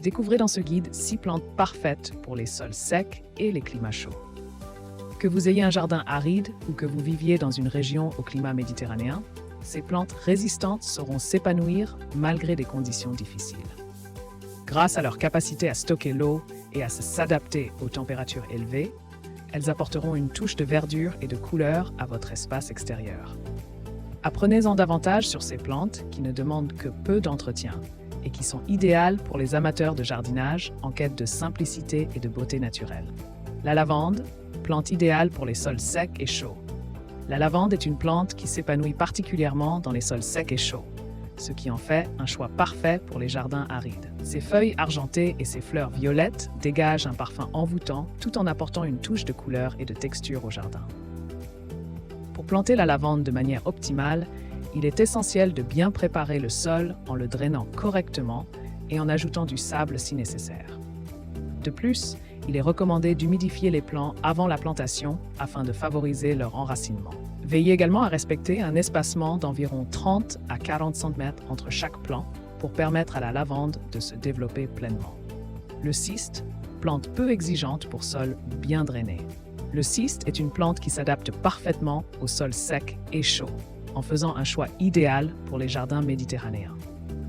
Découvrez dans ce guide 6 plantes parfaites pour les sols secs et les climats chauds. Que vous ayez un jardin aride ou que vous viviez dans une région au climat méditerranéen, ces plantes résistantes sauront s'épanouir malgré des conditions difficiles. Grâce à leur capacité à stocker l'eau et à s'adapter aux températures élevées, elles apporteront une touche de verdure et de couleur à votre espace extérieur. Apprenez-en davantage sur ces plantes qui ne demandent que peu d'entretien et qui sont idéales pour les amateurs de jardinage en quête de simplicité et de beauté naturelle. La lavande, plante idéale pour les sols secs et chauds. La lavande est une plante qui s'épanouit particulièrement dans les sols secs et chauds, ce qui en fait un choix parfait pour les jardins arides. Ses feuilles argentées et ses fleurs violettes dégagent un parfum envoûtant tout en apportant une touche de couleur et de texture au jardin. Pour planter la lavande de manière optimale, il est essentiel de bien préparer le sol en le drainant correctement et en ajoutant du sable si nécessaire. De plus, il est recommandé d'humidifier les plants avant la plantation afin de favoriser leur enracinement. Veillez également à respecter un espacement d'environ 30 à 40 cm entre chaque plant pour permettre à la lavande de se développer pleinement. Le cyste, plante peu exigeante pour sol bien drainé. Le cyste est une plante qui s'adapte parfaitement aux sols secs et chauds, en faisant un choix idéal pour les jardins méditerranéens.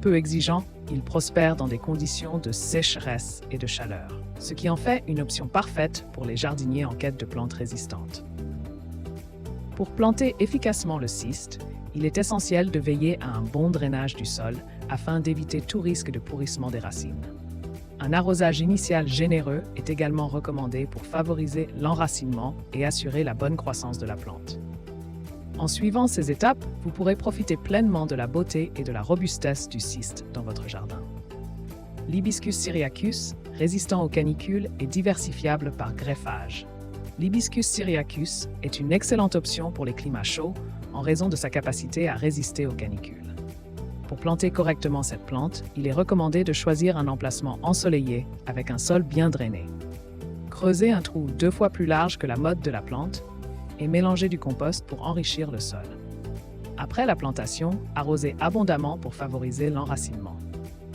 Peu exigeant, il prospère dans des conditions de sécheresse et de chaleur, ce qui en fait une option parfaite pour les jardiniers en quête de plantes résistantes. Pour planter efficacement le cyste, il est essentiel de veiller à un bon drainage du sol afin d'éviter tout risque de pourrissement des racines. Un arrosage initial généreux est également recommandé pour favoriser l'enracinement et assurer la bonne croissance de la plante. En suivant ces étapes, vous pourrez profiter pleinement de la beauté et de la robustesse du cyste dans votre jardin. L'Hibiscus syriacus, résistant aux canicules et diversifiable par greffage. L'Hibiscus syriacus est une excellente option pour les climats chauds en raison de sa capacité à résister aux canicules. Pour planter correctement cette plante, il est recommandé de choisir un emplacement ensoleillé avec un sol bien drainé. Creusez un trou 2 fois plus large que la motte de la plante et mélangez du compost pour enrichir le sol. Après la plantation, arrosez abondamment pour favoriser l'enracinement.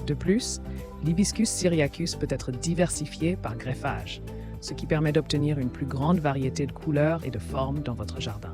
De plus, l'Hibiscus syriacus peut être diversifié par greffage, ce qui permet d'obtenir une plus grande variété de couleurs et de formes dans votre jardin.